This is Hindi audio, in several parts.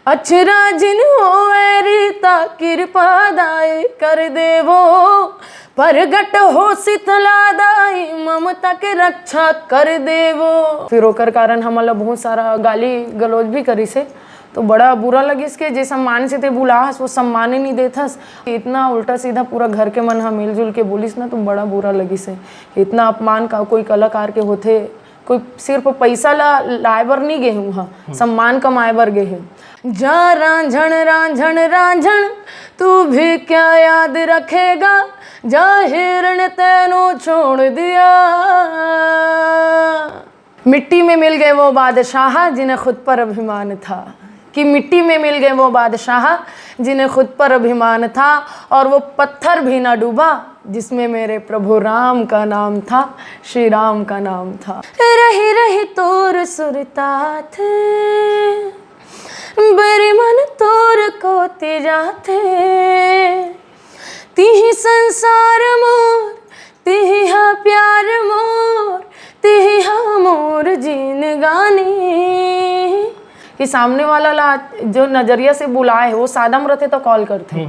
अचरा जिन होए रीता कृपा दाई कर देवो, परगट हो शीतला दाई ममता के रक्षा कर देवो। फिर ओकर कारण हमला बहुत सारा गाली गलौज भी करी से, तो बड़ा बुरा लगिस के जे सम्मान से ते बुलाहस वो सम्मान ही नहीं देथस। इतना उल्टा सीधा पूरा घर के मन हम मिलजुल के बोलिस ना, तो बड़ा बुरा लगिस है। इतना अपमान का कोई कलाकार के होते, कोई सिर्फ पैसा लाए बर नहीं गे हूँ, हाँ सम्मान कमाए बर गे है। जा रांझण रांझण रांझण तू भी क्या याद रखेगा, जा हिरण तेनो छोड़ दिया। मिट्टी में मिल गए वो बादशाह जिन्हें खुद पर अभिमान था, कि मिट्टी में मिल गए वो बादशाह जिन्हें खुद पर अभिमान था, और वो पत्थर भी ना डूबा जिसमें मेरे प्रभु राम का नाम था, श्री राम का नाम था। रही रही तोर सुरता थे, बड़े मन तोर को जाते, तिही संसार मोर तिही हा प्यार मोर, तिही हा मोर जीन गानी। कि सामने वाला जो नजरिया से बुलाए वो सादम रहते तो कॉल करते,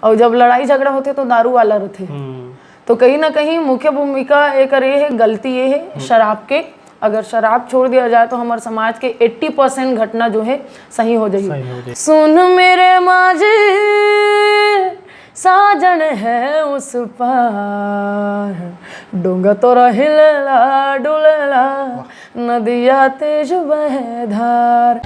और जब लड़ाई झगड़ा होते तो दारू वाला रहते। तो कहीं ना कहीं मुख्य भूमिका एक ये है, गलती ये है शराब के। अगर शराब छोड़ दिया जाए तो हमारे समाज के 80% घटना जो है सही हो जाएगी। सुन मेरे माझे साजन है उस पार, डूंगा तोरा हिलला डुलला, नदिया तेज बहे धार।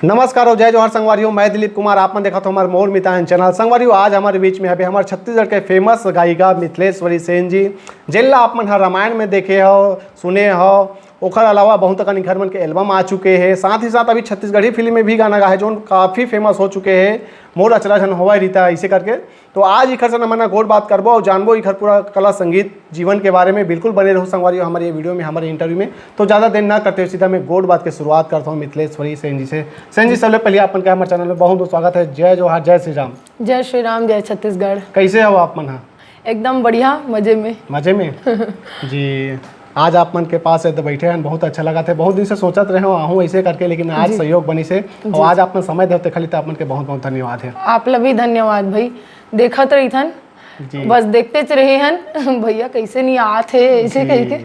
नमस्कार और जय जोहर संगवारियों, मैं दिलीप कुमार। आप देखा तो हमारे मोर मितान चैनल। संगवारियों आज हमारे बीच में है हमारे छत्तीसगढ़ के फेमस गायिका मिथिलेश्वरी सेन जी, जिनला आप मन रामायण में देखे हो, सुने हो। ओखर अलावा बहुत कन घर मन के एल्बम आ चुके हैं। साथ ही साथ अभी छत्तीसगढ़ी फिल्म में भी गाना गाए जो काफ़ी फेमस हो चुके हैं, मोर अचरा झन होवा रीता इसे करके। तो आज इखर से मना गोर बात करबो और जानबो इखर पूरा कला संगीत जीवन के बारे में। बिल्कुल बने रहो संगवारियों हमारे ये वीडियो में, हमारे इंटरव्यू में। तो ज़्यादा देर ना करते हुए सीधा मैं गोर बात की शुरुआत करता हूँ मिथिलेश्वरी सेन जी से। सेन जी सबसे पहले अपन का हमारे चैनल में बहुत बहुत स्वागत है। जय जोहार, जय श्री राम। जय श्री राम, जय छत्तीसगढ़। कैसे हो आप मन? एकदम बढ़िया, मजे में। मजे में जी। आज आप मन के पास है तो बैठे हैं, बहुत अच्छा लगा थे। बहुत दिन से सोचत रहे हो आहूँ ऐसे करके, लेकिन आज सहयोग बनी से और आज आपने समय देते खाली तो आप मन के बहुत बहुत धन्यवाद है। आप ला भी धन्यवाद भाई। देखत रही थन, बस देखते रहे हन भैया कैसे नहीं आते ऐसे कह के।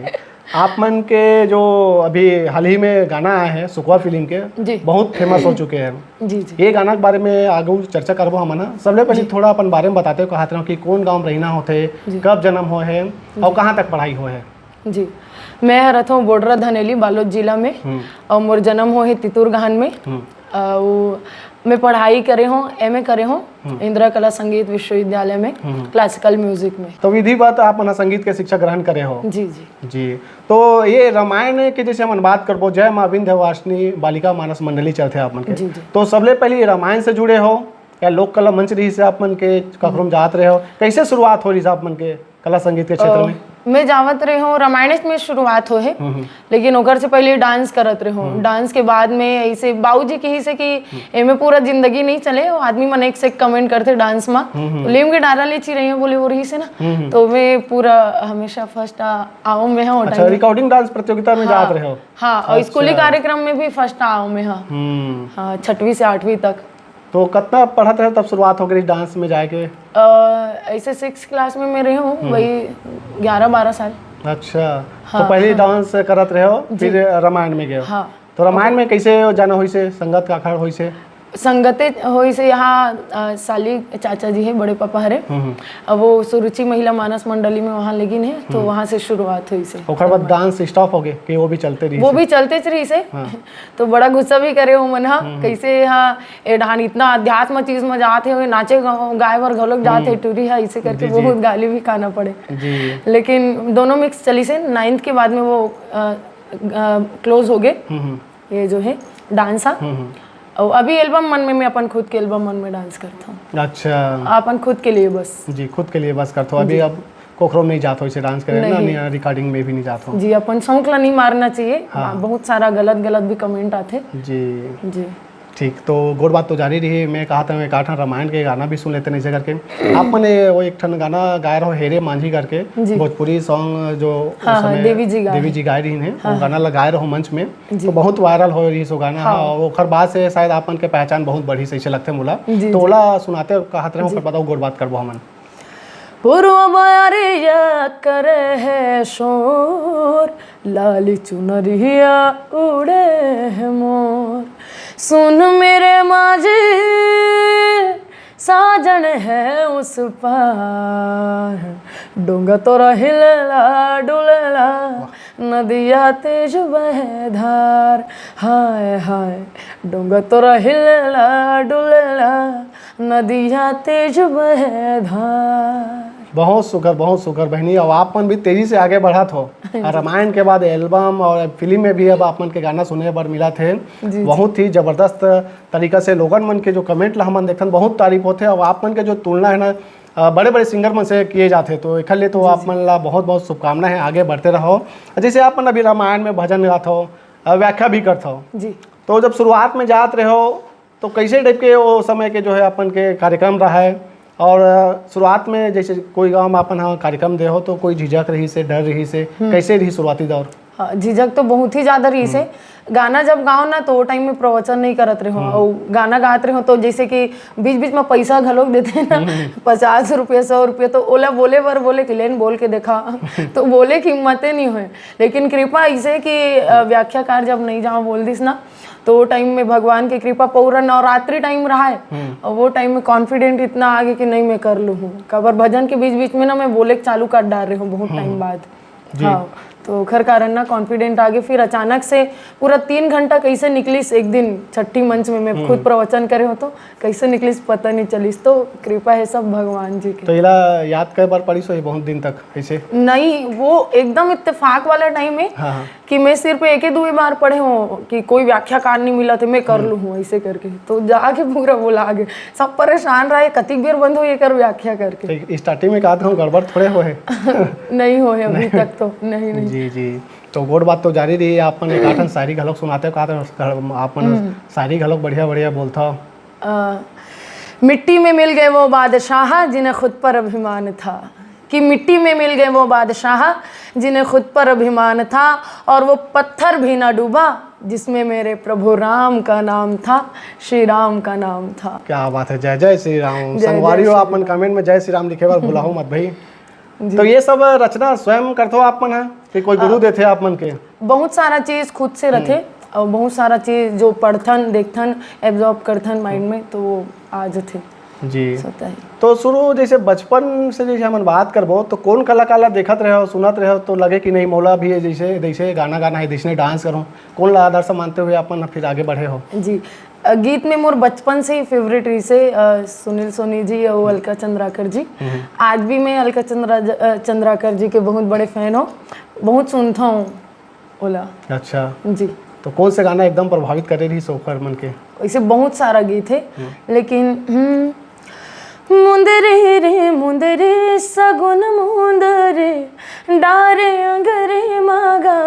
आप मन के जो अभी हाल ही में गाना आए हैं सुखवा फिल्म के, बहुत फेमस हो चुके हैं जी। ये गाना के बारे में आगे चर्चा करबो हम। सबसे पहले थोड़ा अपन बारे में बताते हो, कहते रहो कि कौन गाँव रहना होते, कब जन्म हो है और कहाँ तक पढ़ाई हो है। जी, मैं रहता हूँ बोडरा धनेली बालोद जिला में, और मोर जन्म हो है तितुरगहन में। मैं पढ़ाई करे हूँ, एमए करे हूँ इंदिरा कला संगीत विश्वविद्यालय में, क्लासिकल म्यूजिक में। तो विधिवत आप अपना संगीत के शिक्षा ग्रहण करे हो। जी जी जी। तो ये रामायण के जैसे हम बात करबो, जय माँ विंध्यवासिनी बालिका मानस मंडली चलते आप मन के। तो सबले पहले रामायण से जुड़े हो या लोक कला मंच रही से आप मन के कखरों जात रहे हो, कैसे शुरुआत हो रही आप मन के कला संगीत के क्षेत्र में? मैं जावत रही हूँ, रामायण में शुरुआत हो है, लेकिन ओकर से पहले डांस करत रहे हूँ। डांस के बाद में ऐसे बाबूजी के ही से कि एमे पूरा जिंदगी नहीं चले, आदमी मन एक से कमेंट करते डांस में, तो लेम के डारा लेची रही हूँ बोले वो रही से ना, तो मैं पूरा हमेशा फर्स्ट आओ में हूँ। अच्छा, रिकॉर्डिंग डांस प्रतियोगिता में जात रहे हो? हाँ, और स्कूली कार्यक्रम में भी फर्स्ट आओ में। हाँ, 6वीं से 8वीं तक। तो कितना पढ़त रहे तब शुरुआत हो गई डांस में जाके? ऐसे 6th क्लास में मैं रही हूँ, वही 11-12 साल। अच्छा। तो पहले डांस करत रहे हो, फिर रामायण में गए? हाँ। तो रामायण में कैसे जाना हुई से, संगत का अखाड़ हुई से? संगते होई से यहाँ साली चाचा जी है, बड़े पापा हरे, अब वो सुरुचि महिला मानस मंडली में वहाँ लेकिन है, तो वहाँ से शुरुआत हुई से। ओकर बाद डांस स्टॉप हो गए कि वो भी चलते रही? वो भी चलते रही से। तो बड़ा गुस्सा भी करे हो मन, कैसे यहाँ एडान इतना अध्यात्म चीज में जाते हुए नाचे गाय वर घलोक जाते टूरी है, इसे करके बहुत गाली भी खाना पड़े। लेकिन दोनों मिक्स चली से। 9th के बाद में वो क्लोज हो गए ये जो है डांस। और अभी एल्बम मन में मैं अपन खुद के एल्बम मन में डांस करता हूँ। अच्छा, अपन खुद के लिए बस? जी, खुद के लिए बस करता हूँ। अभी अब कोखरो नहीं जाता इसे डांस करे ना, रिकॉर्डिंग में भी नहीं जाता हूँ। जी, अपन शौक ला नहीं मारना चाहिए। हाँ। बहुत सारा गलत भी कमेंट आते। जी जी। ठीक, तो गोड़ बात तो जारी रही। मैं कहा था मैं एक आठन रामायण के गाना भी सुन लेते नहीं करके। आप मैंने वो एक ठन गाना गाए रहो हेरे मांझी करके, भोजपुरी सॉन्ग जो हाँ, हाँ, देवी जी गाए रही हैं, वो गाना लगाए रहो मंच में, तो बहुत वायरल हो रही सो गाना। हाँ। ओखर बाद से शायद आपन के पहचान बहुत बढ़ी से लगते मुला, तो ओला सुनाते कहत रहे ओखर बताओ गोड़ बात करबो हमन। पूर्व बरिया करे है शोर, लाली चुनरिया उड़े है मोर, सुन मेरे माझी साजन है उस पार, डोंगा तोरा हिलला डुलला नदिया तेज बहे धार, हाय हाय डोंगा तोरा हिलला डुलला नदिया तेज बहे धार। बहुत शुक्र बहनी। और आपन भी तेजी से आगे बढ़त हो। रामायण के बाद एल्बम और फिल्म में भी अब आपन के गाना सुने पर मिला थे। बहुत ही जबरदस्त तरीका से लोगन मन के जो कमेंट ला हमन देखन बहुत तारीफ होते। और आपन के जो तुलना है ना बड़े बड़े सिंगर मन से किए जाते, तो एक लिए तो आप मन ला बहुत बहुत शुभकामनाएं, आगे बढ़ते रहो। जैसे आपन अभी रामायण में भजन गात हो, व्याख्या भी करते हो जी, तो जब शुरुआत में जात रहे हो तो कैसे टाइप के वो समय के जो है अपन के कार्यक्रम रहा है? और शुरुआत में जैसे कोई गाँव में अपन हाँ कार्यक्रम दे हो तो कोई झिझक रही से, डर रही से, कैसे रही शुरुआती दौर? हाँ, झिझक तो बहुत ही ज्यादा रही से। गाना जब गाओ ना तो वो टाइम में प्रवचन नहीं करत रहे हो, और गाना गाते रहे हो तो जैसे कि बीच बीच में पैसा घलोक देते हैं ना, 50 रुपये 100 रुपये, तो ओला बोले कि लेन बोल के देखा तो बोले कि हिम्मतें नहीं हुए। लेकिन कृपा ऐसे कि व्याख्याकार जब नहीं जाओ बोल दिस ना, तो वो टाइम में भगवान की कृपा पूरा नवरात्रि टाइम रहा है, और वो टाइम में कॉन्फिडेंट इतना आगे कि नहीं मैं कर लूँ हूँ। कबर भजन के बीच बीच में ना मैं बोले चालू कर डाल रही हूँ बहुत टाइम बाद। हाँ, तो खर कारण ना कॉन्फिडेंट आगे, फिर अचानक से पूरा 3 घंटा कैसे निकलिस एक दिन छठी मंच में मैं खुद प्रवचन करे हो, तो कैसे निकलिस पता नहीं चलिस। तो कृपा है सब भगवान जी की। तो इला याद कई बार पड़ी सो बहुत दिन तक ऐसे नहीं, वो एकदम इत्तेफाक वाला टाइम है। हाँ। कि मैं सिर्फ 1-2 बार पढ़े हूँ कि कोई व्याख्याकार नहीं मिला थे, मैं कर लूँ हूँ ऐसे करके, तो जाके पूरा बोला आगे सब परेशान रहे, कतिक बेर बंद हो ये कर व्याख्या करके। स्टार्टिंग में कहा था गड़बड़ थोड़े हो है नहीं हो है अभी तक तो नहीं। जी जी, तो गोड़ बात तो जारी रही। आपन एक आठन शायरी घलोक सुनाते हो, कहा आपन शायरी घलोक बढ़िया बढ़िया बोलता हो। मिट्टी में मिल गए वो बादशाह जिन्हें खुद पर अभिमान था, कि मिट्टी में मिल गए वो बादशाह जिन्हें खुद पर अभिमान था, और वो पत्थर भी ना डूबा जिसमें मेरे प्रभु राम का नाम था, श्री राम का नाम था। क्या बात है, जय जय श्री राम। संगवारियों आपन कमेंट में जय श्री राम लिखे बार भुलाओ मत भाई। तो ये सब रचना स्वयं करते हो आप मन है कि कोई गुरु देते आप मन के? बहुत सारा चीज खुद से रखे, और बहुत सारा चीज जो पढ़थन देखथन एब्जॉर्ब करथन माइंड में, तो वो आज थे जी। तो शुरू जैसे बचपन से जैसे हम बात करबो तो कौन कलाकार देखत रहे हो, सुनत रहे हो तो लगे कि नहीं मौला भी है जैसे जैसे गाना गाना है, जैसे डांस करो, कौन ला आदर्श मानते हुए अपन फिर आगे बढ़े हो? जी, गीत में मोर बचपन से ही फेवरेट रही से सुनील सोनी जी और अलका चंद्राकर जी। आज भी मैं अलका चंद्राकर जी के बहुत बड़े फैन हूँ, बहुत सुनता हूँ ओला। अच्छा जी, तो कौन से गाना एकदम प्रभावित करे रही सोकर मन के? वैसे बहुत सारा गीत है, लेकिन मुंदरे रे मुंदरे सगुन मुंदरे डारे अंगरे मागा,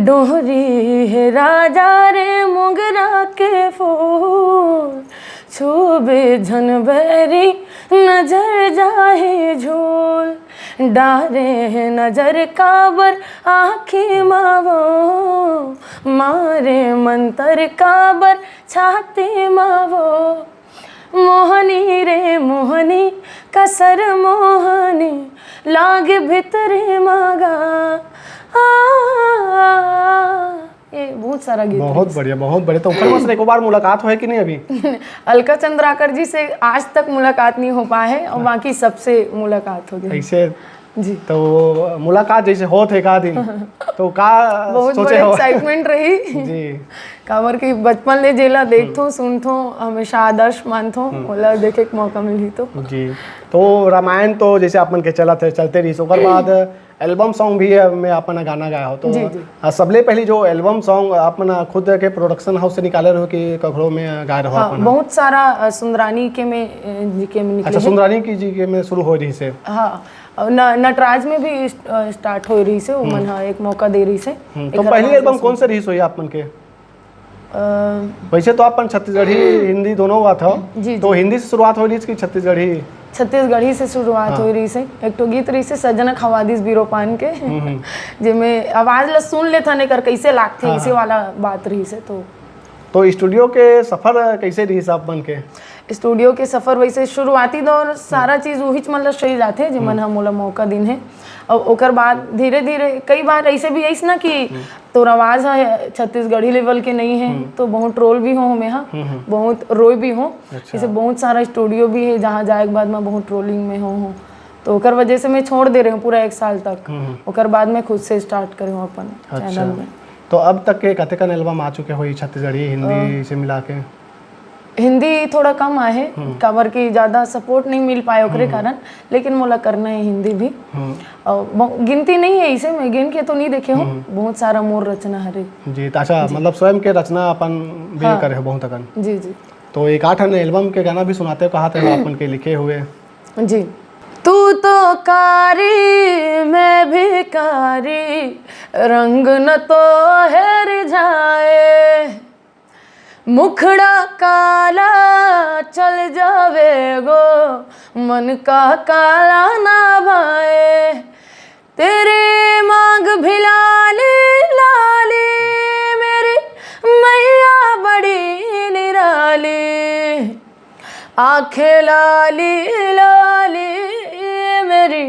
डोहरी है राजा रे मोगरा के फूल, छुबे झन बैरी नजर जाहे झूल, डारे है नजर काबर आँखें मावो, मारे मंतर काबर छाते मावो, मोहनी रे मोहनी कसर मोहनी लागे भितरे मागा। ये बहुत सारा गीत, बहुत बढ़िया। तो ऊपर से एक बार मुलाकात हो है कि नहीं अभी? अलका चंद्राकर जी से आज तक मुलाकात नहीं हो पाए है, और बाकी सबसे मुलाकात हो गई ऐसे जी। तो मुलाकात जैसे हो थे का दिन तो का बहुत सोचे हो? एक्साइटमेंट रही जी, काबर की बचपन ले जेला देखथो सुनथो, हमेशा आदर्श मानथो, ओला देखे के मौका मिली तो जी। तो रामायण तो जैसे अपन के चलते रही, ओकर बाद एल्बम सॉन्ग भी में अपन गाना गाया हो, तो सबले पहले जो एल्बम सॉन्ग अपन खुद के प्रोडक्शन हाउस से निकाले रहो कि कखड़ों में गाए रहो? हाँ, बहुत सारा सुंदरानी के में जी के में निकले। अच्छा, सुंदरानी की जी के में शुरू हो रही से? हाँ, नटराज में भी स्टार्ट हो रही से, वो मन एक मौका दे रही से। तो पहली एल्बम कौन से रही सोई आपन के? वैसे तो अपन छत्तीसगढ़ी हिंदी दोनों बात हो। जी, तो हिंदी से शुरुआत हो रही इसकी छत्तीसगढ़ी? छत्तीसगढ़ी से शुरुआत हो रही से। एक तो गीत रही से सजना खवादिस बीरो पान के जिसमें आवाज ला सुन ले थाने कर कैसे लागथे इसे वाला बात रही से। तो स्टूडियो के सफर कैसे रही साहब बन के? स्टूडियो के सफर वैसे शुरुआती दौर सारा चीज़ वही मतलब सही जाते जिमन हम मोला मौका दिन है। और ओकर बाद धीरे धीरे कई बार ऐसे भी ऐसा ना कि तोर आवाज़ है छत्तीसगढ़ी लेवल के नहीं है तो बहुत ट्रोल भी हो मैं बहुत रोई भी हो। जैसे बहुत सारा स्टूडियो भी है जहाँ जाए के बाद मैं बहुत ट्रोलिंग में हो तो ओकर वजह से मैं छोड़ दे रही हूँ पूरा 1 साल तक। ओकर बाद मैं खुद से स्टार्ट करे हूँ अपन चैनल में। तो अब तक के कते कन एल्बम आ चुके हुई छत्तीसगढ़ी हिंदी से मिला के? हिंदी थोड़ा कम आए काबर की ज़्यादा सपोर्ट नहीं मिल पाए ओकरे कारण, लेकिन मोला करना है हिंदी भी। और गिनती नहीं है इसे मैं गिन के तो नहीं देखे हूँ, बहुत सारा मोर रचना हरे जी। अच्छा मतलब स्वयं के रचना अपन भी करे हो बहुत अकन? जी जी। तो एक 8 एल्बम के गाना भी सुनाते हो, कहा थे अपन के लिखे हुए? जी। तू तो कारी मैं भी कारी रंग न तो हेर जाए मुखड़ा काला चल जावे गो मन का काला ना भाए तेरे मांग भी लाली लाली मेरी मैया बड़ी निराली आंखें लाली लाली मेरी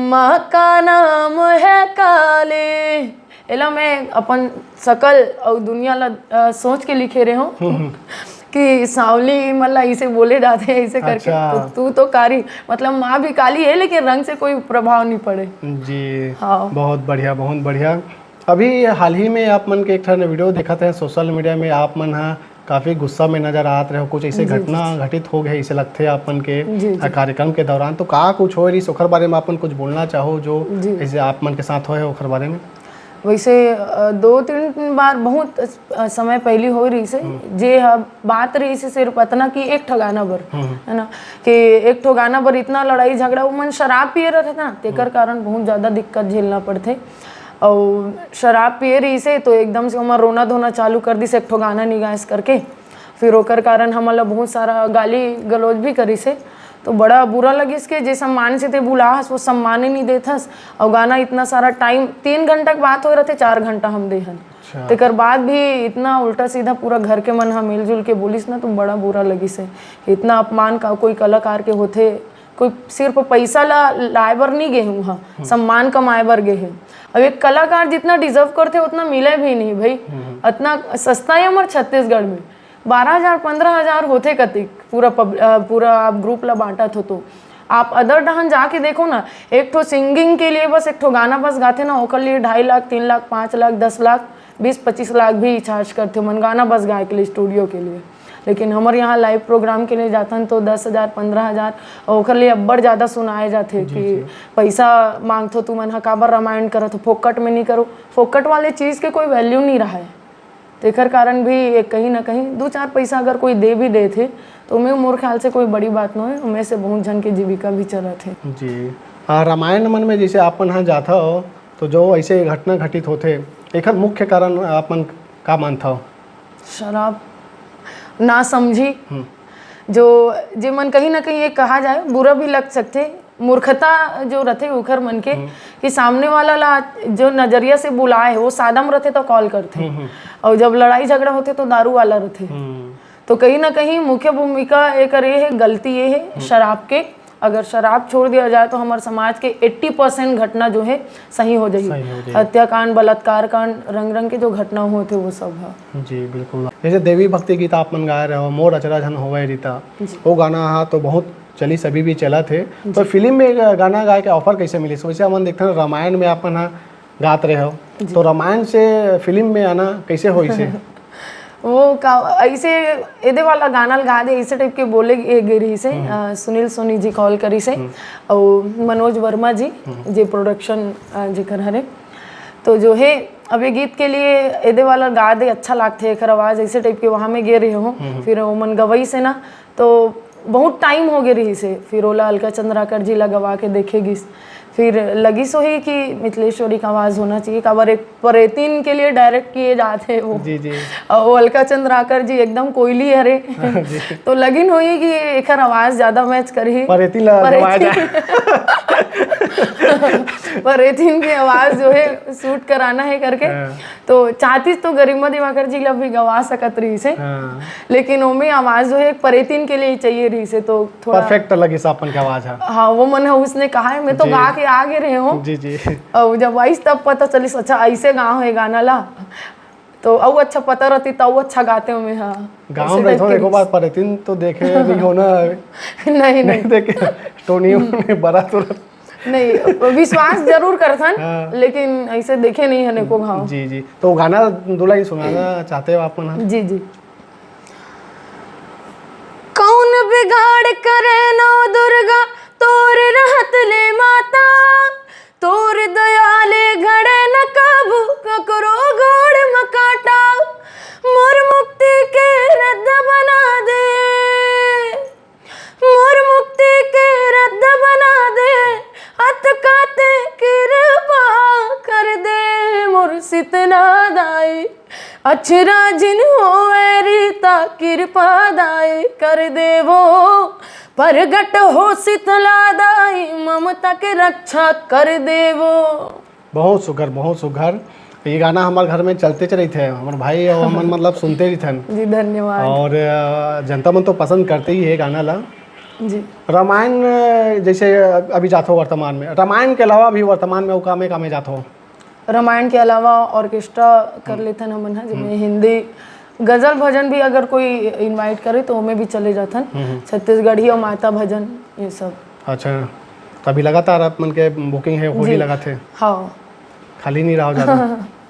माँ का नाम है काली। एला मैं अपन सकल और दुनिया ला सोच के लिखे रहे हूँ कि सांवली मतलब इसे बोले जाते हैं ऐसे करके। तो तू तो कारी मतलब माँ भी काली है लेकिन रंग से कोई प्रभाव नहीं पड़े जी। हाँ बहुत बढ़िया बहुत बढ़िया। अभी हाल ही में आप मन के एक वीडियो देखा थे सोशल मीडिया में, आप मन काफ़ी गुस्सा में नजर आते रहे हो, कुछ ऐसे घटना घटित हो गए इसे लगते हैं अपन के कार्यक्रम के दौरान, तो कहा कुछ हो रही ओखर बारे में अपन कुछ बोलना चाहो जो ऐसे आप मन के साथ होए ओखर बारे में? वैसे 2-3 बार बहुत समय पहले हो रही से जे बात रही से सिर्फ इतना कि एक ठगाना बर है ना कि एक ठगाना बर इतना लड़ाई झगड़ा वो मन शराब पिए रहे ना तेकर कारण बहुत ज़्यादा दिक्कत झेलना पड़ते। और शराब पिए रही से तो एकदम से हमारा रोना धोना चालू कर दी से एक ठगाना निगास करके, फिर ओकर कारण हमारा बहुत सारा गाली गलौज भी करी से। तो बड़ा बुरा लगी इसके जे सम्मान से थे बुलाहस वो सम्मान ही नहीं देथस। और गाना इतना सारा टाइम 3 घंटा की बात हो रहे थे 4 घंटा हम देहन तेकर बाद भी इतना उल्टा सीधा पूरा घर के मन हम मिलजुल के बोलिस ना तो बड़ा बुरा लगी से। इतना अपमान का कोई कलाकार के होते कोई सिर्फ पैसा लाए बर नहीं गए हूँ सम्मान कमाए बर गए हैं। अब एक कलाकार जितना डिजर्व करते उतना मिले भी नहीं भाई, इतना सस्ता है हमारे छत्तीसगढ़ में 12,000-15,000 होते कतिक पूरा आप ग्रुप ला बांटा तो आप अदर डहन जाके देखो ना एक ठो सिंगिंग के लिए बस एक ठो गाना बस गाते ना ओकर लिए 2.5 लाख 3 लाख 5 लाख 10 लाख 20-25 लाख भी चार्ज करते मन गाना बस गाए के लिए स्टूडियो के लिए। लेकिन हमारे यहाँ लाइव प्रोग्राम के लिए जातन तो 10,000-15,000 और ओकर लिए अब्बड़ ज़्यादा सुनाए जाते कि पैसा मांगथो तू मन काबर रामायण करत हो फोकट में नहीं करो। फोकट वाले चीज़ के कोई वैल्यू नहीं रहा है तेकर कारण भी कहीं ना कहीं 2-4 पैसा अगर कोई दे भी दे थे तो मैं मोर ख्याल से कोई बड़ी बात नहीं है, उनमें से बहुत जन की जीविका भी चला थे जी। रामायण मन में जैसे आप यहाँ जाता हो तो जो ऐसे घटना घटित होते एक मुख्य कारण आप मन का मानता हो? शराब ना समझी जो मन कहीं ना कहीं ये कहा जाए बुरा भी लग सकते मूर्खता जो रहते उखर मन के कि सामने वाला ला जो नजरिया से बुलाए वो सादम रहते तो कॉल करते और जब लड़ाई झगड़ा होते तो दारू वाला रहते। तो कहीं ना कहीं मुख्य भूमिका एक ये है गलती ये है शराब के। अगर शराब छोड़ दिया जाए तो हमारे समाज के 80% घटना जो है सही हो जाएगी। हत्याकांड बलात्कार कांड रंग रंग के जो घटना होते वो सब है जी बिल्कुल। जैसे देवी भक्ति गीत आप मन गाए रहे हो मोर अचरा झन होवे रीता वो गाना तो बहुत चली सभी भी चला थे, तो फिल्म में गाना गाए के ऑफर कैसे मिली? वैसे अपन देखते हैं रामायण में अपन गात रहे हो तो रामायण से फिल्म में आना कैसे हो इसे? वो ऐसे एदे वाला गाना गा दे ऐसे टाइप के बोले गे रही से सुनील सोनी जी कॉल करी से और मनोज वर्मा जी जे प्रोडक्शन जी कर हरे तो जो है अब ये गीत के लिए एदे वाला गा दे अच्छा लागते एक आवाज़ ऐसे टाइप के वहाँ में गे रहे हो। फिर वो मन गवई से ना तो बहुत टाइम हो गए रही से फिर ओला अलका चंद्राकर जी ला गवा के देखेगी फिर लगी सो ही कि मिथिलेश्वरी का आवाज़ होना चाहिए। काबर एक परेतिन के लिए डायरेक्ट किए जाते वो जी जी और वो अलका चंद्राकर जी एकदम कोयली हरे तो लगिन हुई कि एक आवाज़ ज़्यादा मैच करी परेतिन गवाया जाए। परेतिन की आवाज़ जो है सूट कराना है करके तो चाहती तो गरिमा दिवाकर जी ला भी गवा सकत रही से, लेकिन ओमे आवाज़ जो है एक परेतिन के लिए ही चाहिए रही से, तो थोड़ा परफेक्ट लगी सापन की आवाज है। हाँ वो मन है उसने कहा है मैं तो गा के आगे रहे हूँ जी जी और जब आई तब पता चली अच्छा ऐसे गाँव है गाना ला, तो अब अच्छा पता रहती तब अच्छा गाते हूँ मैं। हाँ गाँव में रहते हो एक बार परेतिन तो देखे नहीं हो ना। नहीं नहीं देखे टोनी ने बड़ा तुरंत नहीं विश्वास जरूर करथन लेकिन ऐसे देखे नहीं है को गाँव। जी जी तो गाना दुल्हन सुनाना चाहते हो आप मन? जी जी। कौन बिगाड़ करे नौ दुर्गा तोर रहत ले माता, तोर दयाले घड़े न काबू ककरो गोड़ मकाटा, मोर मुक्ति के रद्द बना दे, मोर मुक्ति के रद्द बना दे, हथ काते कृपा कर दे, मोर सितना दाई अछरा जिन होए रीता कृपा दाई कर देवो, प्रगट हो शीतला दाई ममता के रक्षा कर देवो। बहुत सुघर बहुत सुघर। ये गाना हमारे घर में चलते चले थे, हमारे भाई और हम मतलब सुनते ही थे। जी धन्यवाद। और जनता मन तो पसंद करते ही है गाना ला। जी रामायण जैसे अभी जाते हो वर्तमान में, रामायण के अलावा भी वर्तमान में वो कामे जाते हो? रामायण के अलावा ऑर्केस्ट्रा कर लेते हैं हमन, जिसमें हिंदी गजल भजन भी अगर कोई इनवाइट करे तो हमें भी चले जाथन, छत्तीसगढ़ी और माता भजन ये सब। अच्छा तो अभी लगातार आप मन के बुकिंग है हो ही लगा थे? हाँ खाली नहीं रहो ज़्यादा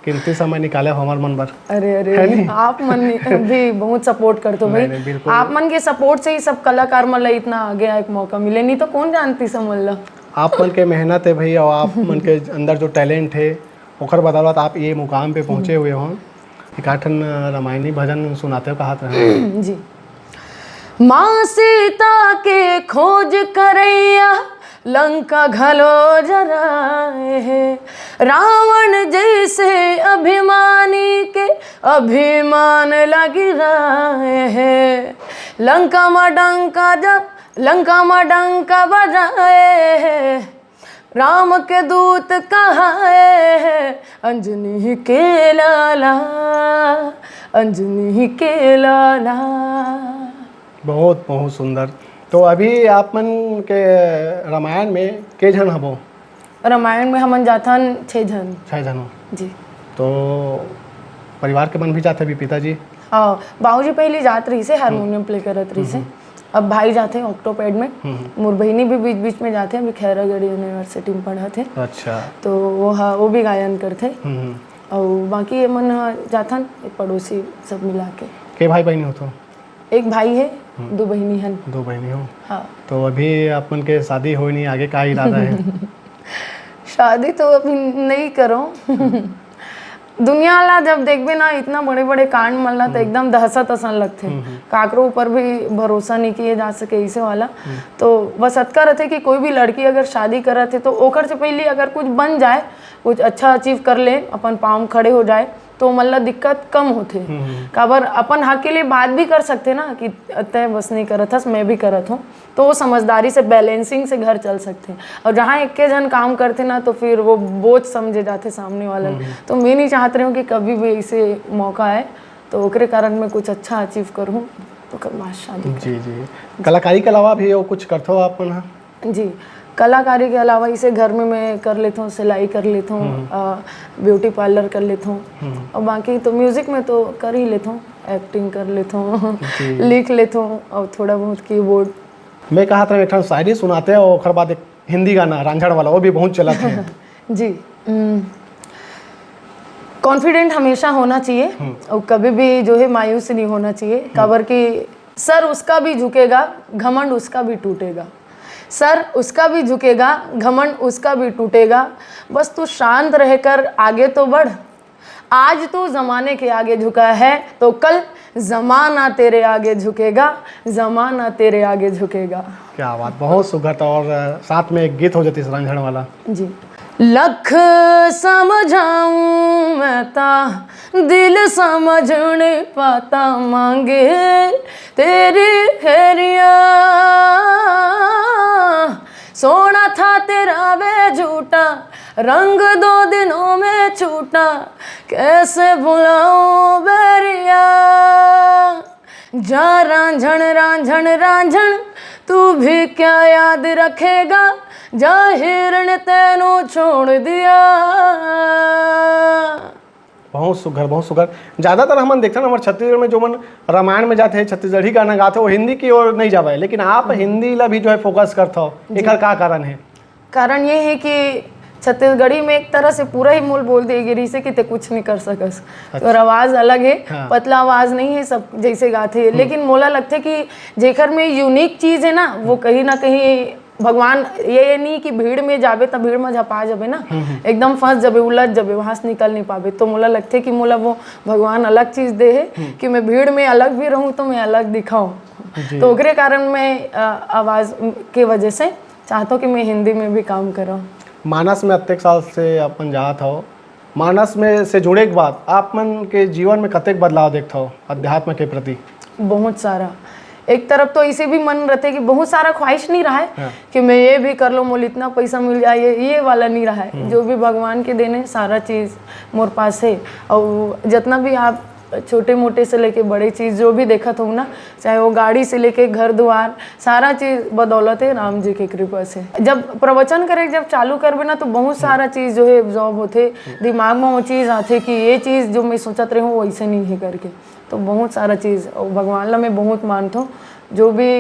कीमती समय निकाले हमार मन पर। अरे आप मन भी बहुत सपोर्ट करते हो भाई, आप मन के सपोर्ट से ही सब कलाकार मन ला इतना आगे एक मौका मिले, नहीं तो कौन जानती समझ ला। आप मन के मेहनत है भैया और आप मन के अंदर जो टैलेंट है ओखर बदौलत आप ये मुकाम पे पहुँचे हुए हो। एक आठन रामायणी भजन सुनाते हो कहा था? जी। माँ सीता के खोज करैया लंका घलो जराए है, रावण जैसे अभिमानी के अभिमान लगी रहे है, लंका में डंका बजाए है, राम के दूत कहाए है, अंजनी के लाला अंजनी के लाला। बहुत बहुत सुंदर। तो अभी आप मन के रामायण में के जन हबो? रामायण में हमन जाथन 6 जन। 6 जन जी। तो परिवार के मन भी जाते भी पिताजी? हाँ बाबूजी पहले जात रही से हारमोनियम प्ले करत रही से, अब भाई जाते हैं ऑक्टोपैड में, मोर बहनी भी बीच बीच में जाते हैं, अभी खैरागढ़ यूनिवर्सिटी में पढ़ा थे। अच्छा। तो वो भी गायन करते और बाकी मन जाथन पड़ोसी सब मिला के भाई बहनी हो? तो एक भाई है 2 बहनी हैं। 2 बहनी हो? हाँ। तो अभी अपन के शादी हो नहीं, आगे का इरादा है? शादी तो अभी नहीं करो दुनिया ला जब देखबे ना इतना बड़े बड़े कांड मलना तो एकदम दहशत असन लगते, काकरो ऊपर भी भरोसा नहीं किए जा सके ऐसे वाला। तो बस अतका रहते कि कोई भी लड़की अगर शादी करत है तो ओकर से पहले अगर कुछ बन जाए, कुछ अच्छा अचीव कर ले, अपन पाँव खड़े हो जाए तो मतलब दिक्कत कम होते। काबर अपन हक के लिए बात भी कर सकते ना कि तय बस नहीं करत हस मैं भी करत हूँ, तो वो समझदारी से बैलेंसिंग से घर चल सकते। और जहाँ एक के जन काम करते ना तो फिर वो बोझ समझे जाते सामने वाला। तो मैं नहीं चाहत रही हूँ कि कभी भी ऐसे मौका आए तो ओकरे कारण मैं कुछ अच्छा अचीव करूँ तो कब शादी। जी जी। कलाकारी के अलावा भी वो कुछ करते हो आप? जी कलाकारी के अलावा इसे घर में मैं कर लेता हूँ, सिलाई कर लेता हूँ, ब्यूटी पार्लर कर लेता हूँ, और बाकी तो म्यूज़िक में तो कर ही लेता हूँ, एक्टिंग कर लेता हूँ लिख लेता हूँ और थोड़ा बहुत कीबोर्ड। मैं कहा था एक शायरी सुनाते हैं और उसके बाद एक हिंदी गाना रांझण वाला वो भी बहुत चला था। जी। कॉन्फिडेंट हमेशा होना चाहिए और कभी भी जो है मायूस नहीं होना चाहिए। काबर कि सर उसका भी झुकेगा, घमंड उसका भी टूटेगा, सर उसका भी झुकेगा, घमंड उसका भी टूटेगा, बस तू शांत रहकर आगे तो बढ़। आज तू ज़माने के आगे झुका है तो कल जमाना तेरे आगे झुकेगा, जमाना तेरे आगे झुकेगा। क्या बात, बहुत सुगत। और साथ में एक गीत हो जाती रंझण वाला। जी। लख समझाऊं मैं ता दिल समझ नहीं पाता, मांगे तेरी खैरिया। सोना था तेरा वे झूठा, रंग 2 दिनों में छूटा, कैसे भुलाऊं बैरिया। जा रांझण रांझण रांझण तू भी क्या याद रखेगा, जा हिरण तेनू छोड़ दिया। बहुत सुघर, बहुत सुघर। ज़्यादातर हमन देखते हैं हमारे छत्तीसगढ़ में जो मन रामायण में जाते हैं, छत्तीसगढ़ी गाना गाते हो, हिंदी की ओर नहीं जावे, लेकिन आप हिंदी ला भी जो है फोकस करते हो, एकर का कारण है? कारण ये है कि छत्तीसगढ़ी में एक तरह से पूरा ही मूल बोल दिए गिरी से कि ते कुछ नहीं कर सकस। और आवाज़ अलग है, हाँ। पतला आवाज़ नहीं है सब जैसे गाते हैं, लेकिन मोला लगता है कि जेकर में यूनिक चीज़ है ना, वो कहीं ना कहीं भगवान ये नहीं कि भीड़ में जाबे तो भीड़ में झपा जाबे ना, एकदम फंस जाबे, उलझ जाबे, वहाँ से निकल नहीं पाबे। तो मोला लगता है कि मोला वो भगवान अलग चीज़ दे है कि मैं भीड़ में अलग भी रहूँ तो मैं अलग दिखाऊँ। तो ओकरे कारण मैं आवाज़ के वजह से चाहता हूँ कि मैं हिंदी में भी काम करूँ। मानस में अत्येक साल से अपन जात हो, मानस में से जुड़े के बाद आप मन के जीवन में कतेक बदलाव देखते हो अध्यात्म के प्रति? बहुत सारा। एक तरफ तो इसे भी मन रहते कि बहुत सारा ख्वाहिश नहीं रहा है कि मैं ये भी कर लो, मोल इतना पैसा मिल जाए, ये वाला नहीं रहा है। जो भी भगवान के देने सारा चीज़ मोर पास है। और जितना भी आप छोटे मोटे से लेके बड़े चीज़ जो भी देखत हूँ ना, चाहे वो गाड़ी से लेके घर द्वार, सारा चीज़ बदौलत है राम जी की कृपा से। जब प्रवचन करे जब चालू करबे ना, तो बहुत सारा चीज़ जो है एब्जॉर्ब होते दिमाग में, वो चीज़ आते कि ये चीज़ जो मैं सोचत रही हूँ वैसे नहीं है करके। तो बहुत सारा चीज़, और भगवान ला मैं बहुत मानता हूँ। जो भी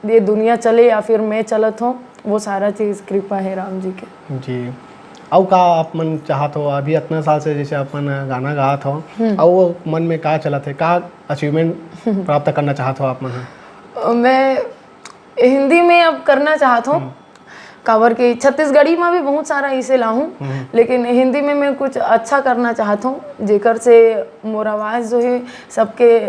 ये दुनिया चले या फिर मैं चलत हूँ, वो सारा चीज़ कृपा है राम जी के। जी। और का आप मन चाहत हो, अभी इतना साल से जैसे अपन गाना गात हो, और वो मन में का चलत है, का अचीवमेंट प्राप्त करना चाहत हो आप मन? मैं हिंदी में अब करना चाहता हूँ, कावर के छत्तीसगढ़ी में भी बहुत सारा इसे लाऊं, लेकिन हिंदी में मैं कुछ अच्छा करना चाहता हूँ जेकर से मोर आवाज़ जो है सबके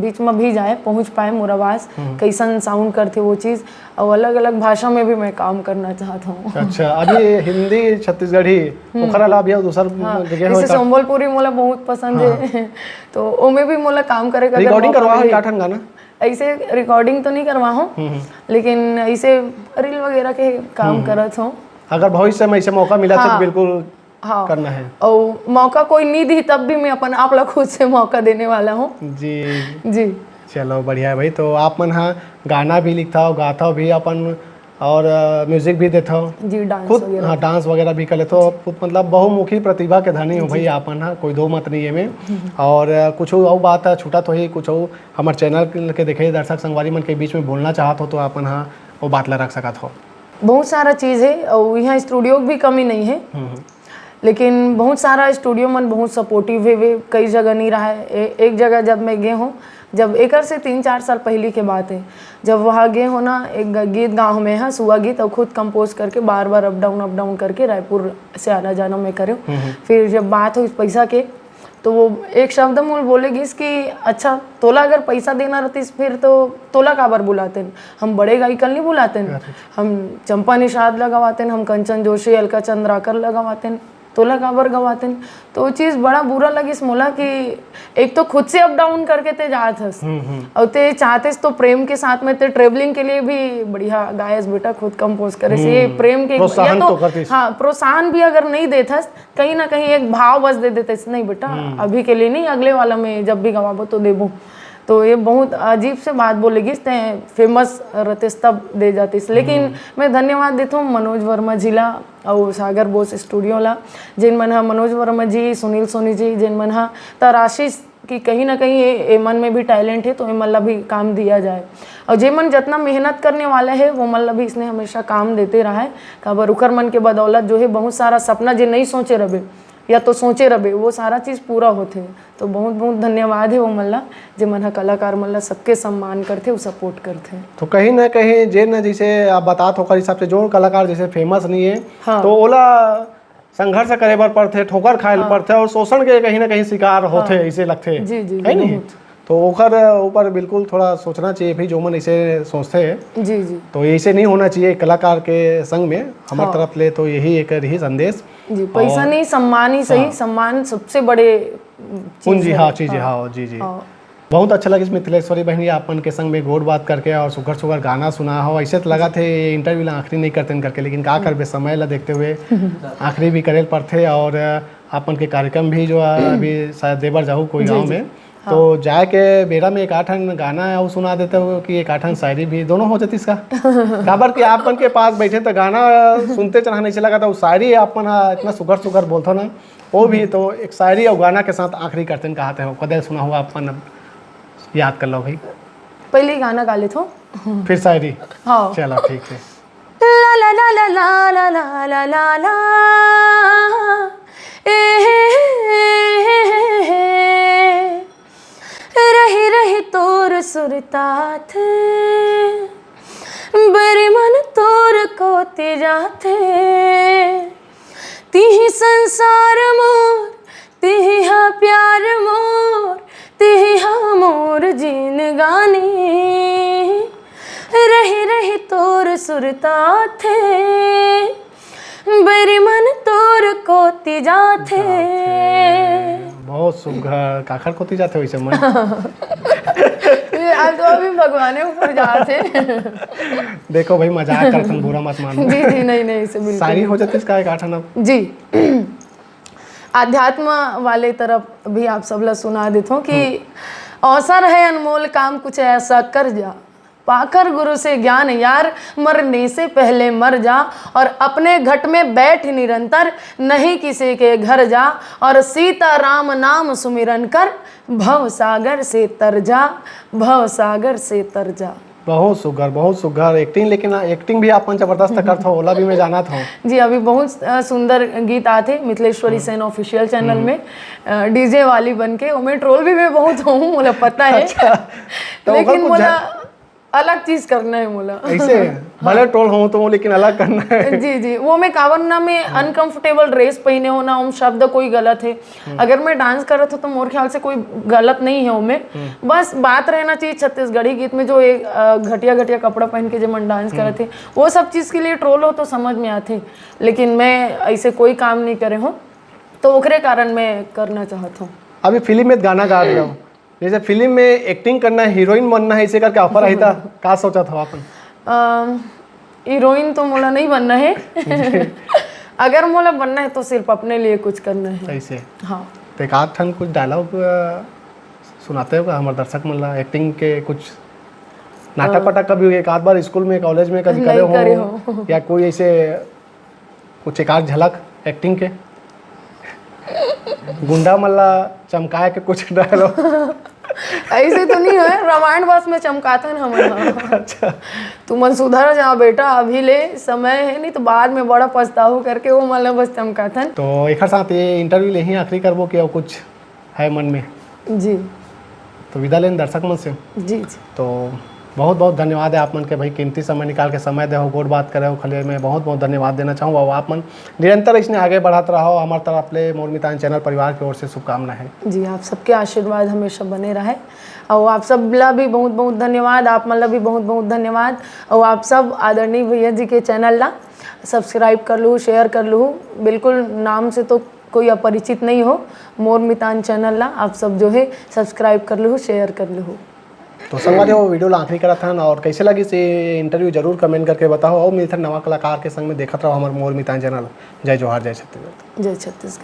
बीच में भी जाए, पहुँच पाए मोर आवाज़ कैसन साउंड करते वो चीज़। और अलग अलग भाषा में भी मैं काम करना चाहता हूँ। अच्छा, अभी हिंदी छत्तीसगढ़ी ओखरा ला भी दूसर जगह हो, जैसे संबलपुरी मोला बहुत पसंद है, तो ओमे भी मोला काम करे का रिकॉर्डिंग करवा है काठन गाना? ऐसे रिकॉर्डिंग तो नहीं करवा हूँ, लेकिन ऐसे रील वगैरह के काम करत हूँ। अगर भविष्य में ऐसे मौका मिला तो बिल्कुल हाँ करना है। और मौका कोई नहीं दी तब भी मैं अपन आप लोग खुद से मौका देने वाला हूँ। जी जी चलो बढ़िया है भाई। तो आप मन हाँ गाना भी लिखता हो, गाता हो भी अपन, और म्यूजिक भी देता हो जी, डांस खुद? वगैरह। हाँ, डांस वगैरह भी कर लेते हो खुद, मतलब बहुमुखी प्रतिभा के धनी हो भाई आपन, हाँ कोई दो मत नहीं है में। और कुछ और बात है छूटा तो ही कुछ और हमारे चैनल के देखे दर्शक संगवारी मन के बीच में बोलना चाहत हो तो अपन हाँ वो बात ला रख सकत हो? बहुत सारा चीज़ है, और यहाँ स्टूडियो की भी कमी नहीं है, लेकिन बहुत सारा स्टूडियो मन बहुत सपोर्टिव है। वे कई जगह नहीं रहा है। एक जगह जब मैं गए हूँ, जब एक से 3-4 साल पहले की बात है, जब वहाँ गए हो ना, एक गीत गाँव में है सुआ गीत, और खुद कंपोज करके बार बार अप डाउन करके रायपुर से आना जाना मैं करे। फिर जब बात हुई पैसा के, तो वो एक शब्द मूल बोलेगी कि अच्छा तोला अगर पैसा देना रहती फिर तो तोला काबर बुलाते, हम बड़े गायिकल नहीं बुलाते, हम चंपा निषाद लगवाते, हम कंचन जोशी, अलका चंद्राकर लगवाते, तोला काबर गवाते। तो वो चीज़ बड़ा बुरा लगी मोला कि एक तो खुद से अप डाउन करके ते जात हस, और ते चाहते तो प्रेम के साथ में ते ट्रेवलिंग के लिए भी बढ़िया गायस बेटा, खुद कंपोज करे से ये प्रेम के प्रोत्साहन या तो हाँ प्रोत्साहन भी अगर नहीं देथस, कहीं ना कहीं एक भाव बस दे देते नहीं बेटा अभी के लिए नहीं, अगले वाला में जब भी गवाबो तो देबो। तो ये बहुत अजीब से बात बोलेगी, फेमस रहते तब दे जाती। लेकिन मैं धन्यवाद देता हूँ मनोज वर्मा जी ला और सागर बोस स्टूडियो ला, जिन मन मनोज वर्मा जी, सुनील सोनी जी, जिन मन तराशीष कि कहीं ना कहीं ये मन में भी टैलेंट है तो ये मल्ला भी काम दिया जाए। और जे मन जितना मेहनत करने वाला है वो मल्ला भी इसने हमेशा काम देते रहा है। काबर उखर मन के बदौलत जो है बहुत सारा सपना जे नहीं सोचे रहे या तो सोचे रहे वो सारा चीज़ पूरा होते। तो बहुत बहुत धन्यवाद है वो मल्ला जे मन कलाकार मल्ला सबके सम्मान करते वो सपोर्ट करते। तो कहीं ना कहीं जे न जैसे आप बातात होकर हिसाब से जो कलाकार जैसे फेमस नहीं है, हाँ। तो ओला संघर्ष करे बर पड़ते, ठोकर खाए पड़ते और शोषण के कहीं ना कहीं शिकार होते, ऐसे लगते जी जी है नहीं? तो ओकर ऊपर बिल्कुल थोड़ा सोचना चाहिए भी जो मन ऐसे सोचते हैं जी जी तो ऐसे नहीं होना चाहिए कलाकार के संग में हमारे तरफ ले तो यही एक रही संदेश जी। पैसा नहीं, सम्मान ही सही, सम्मान सबसे बड़े पूंजी हाँ चीज़ हाँ जी जी। बहुत अच्छा लगे मिथिलेश्वरी बहनी आपन के संग में गोड बात करके और सुगर सुगर गाना सुना हो। ऐसे तो लगा थे इंटरव्यू ला आखिरी नहीं करते करके, लेकिन का कर समय ला देखते हुए आखिरी भी करे पड़ते और आपन के कार्यक्रम भी जो अभी शायद देवर जाऊँ कोई गाँव में तो जाए के बेरा में एक आठन गाना है वो सुना देते हो कि एक आठन शायरी भी दोनों हो जाती इसका खबर कि आपन के पास बैठे तो गाना सुनते चढ़ा नहीं चला था वो शायरी आपन इतना सुगर सुगर बोलता ना वो भी तो एक शायरी और गाना के साथ आखिरी करते कहा हो कदे सुना हुआ अपन अब याद कर लो भाई। पहले ही गाना गा ले तो फिर शायरी हाँ चलो ठीक है। ला ला ला ला ला ला ला ला ला रही रही तोर सुरतात बरे मन तोर को जाते तिही संसार मोर तिही हा प्यार मोर तिही हा मोर जीन गानी रही रही तोर सुरतात बरे मन तोर को जाते। बहुत सुघर काखर कोती जाते वैसे मन आज तो अभी भगवान ऊपर जाते देखो भाई मजाक करतन बुरा मत मानो। जी जी नहीं नहीं इसे बिल्कुल शायरी हो जाती इसका एक आठन अब जी। आध्यात्म वाले तरफ भी आप सब ला सुना देता हूँ कि अवसर है अनमोल काम कुछ ऐसा कर जा पाकर गुरु से ज्ञान यार मरने से पहले मर जा और अपने घट में बैठ निरंतर नहीं किसी के घर जा और सीता राम नाम सुमिरन कर भव सागर से तर जा भव सागर से तर जा। बहुत सुघर एक्टिंग, लेकिन एक्टिंग भी आपन जबरदस्त करता हो ओला भी मैं जाना था जी। अभी बहुत सुंदर गीत आते मिथिलेश्वरी सेन ऑफिशियल चैनल में डीजे वाली बन के उमें ट्रोल भी मैं बहुत हूँ मुझे पता है। अच्छा, तो लेकिन मुझे अलग चीज करना है मोला ऐसे भले ट्रोल हो तो लेकिन अलग करना है जी जी। वो मैं कावरना में अनकंफर्टेबल ड्रेस पहने हो ना शब्द कोई गलत है। अगर मैं डांस कर रहा था तो मोर ख्याल से कोई गलत नहीं है उनमें, बस बात रहना चाहिए छत्तीसगढ़ी गीत में जो एक घटिया घटिया कपड़ा पहन के जब मन डांस कर रहे थे वो सब चीज़ के लिए ट्रोल हो तो समझ में आते, लेकिन मैं ऐसे कोई काम नहीं करे हूँ तो ओकरे कारण मैं करना चाहता हूँ। अभी फिल्म में गाना गा रहे हो, जैसे फिल्म में एक्टिंग करना है हीरोइन बनना है इसे करके ऑफर आई था का सोचा था अपन? हीरोइन तो मोला नहीं बनना है अगर मोला बनना है तो सिर्फ अपने लिए कुछ करना है ऐसे हाँ। तो एक आध ठन कुछ डायलॉग सुनाते हो हमारे दर्शक मतलब एक्टिंग के कुछ नाटक वाटक कभी एक आध बार स्कूल में कॉलेज में कभी करे हो या कोई ऐसे कुछ एक आध झलक एक्टिंग के गुंडा मल्ला चमकाए के कुछ डायलॉग ऐसे तो नहीं है, रामायण बस में चमकाता है हम। अच्छा तू मन सुधर जा बेटा अभी ले समय है नहीं तो बाद में बड़ा पछताऊ करके वो मतलब बस चमकाता। तो एक साथ ये इंटरव्यू ले ही आखिरी करबो कि कुछ है मन में जी तो विदा लेन दर्शक मन से जी जी। तो बहुत बहुत धन्यवाद है आप मन के भाई कीमती समय निकाल के समय दे हो गोड बात करे हो खले मैं बहुत बहुत धन्यवाद देना चाहूँगा। और आप मन निरंतर इसने आगे बढ़ाते रहो हमारे तरफ ले मोर मितान चैनल परिवार की ओर से शुभकामना है जी। आप सबके आशीर्वाद हमेशा बने रहे और आप सब ला भी बहुत बहुत धन्यवाद, आप मन ला भी बहुत बहुत धन्यवाद। और आप सब आदरणीय भैया जी के चैनल ला सब्सक्राइब कर लूँ शेयर कर लूँ, बिल्कुल नाम से तो कोई अपरिचित नहीं हो, मोर मितान चैनल ला आप सब जो है सब्सक्राइब कर लूँ शेयर कर लूँ। तो संगवारी वो वीडियो ला आखिरी करा था और कैसे लगी से इंटरव्यू जरूर कमेंट करके बताओ और मिलते नवा कलाकार के संग में देखते रहो हमारे मोर मितान चैनल। जय जोहार जय छत्तीसगढ़। जय छत्तीसगढ़।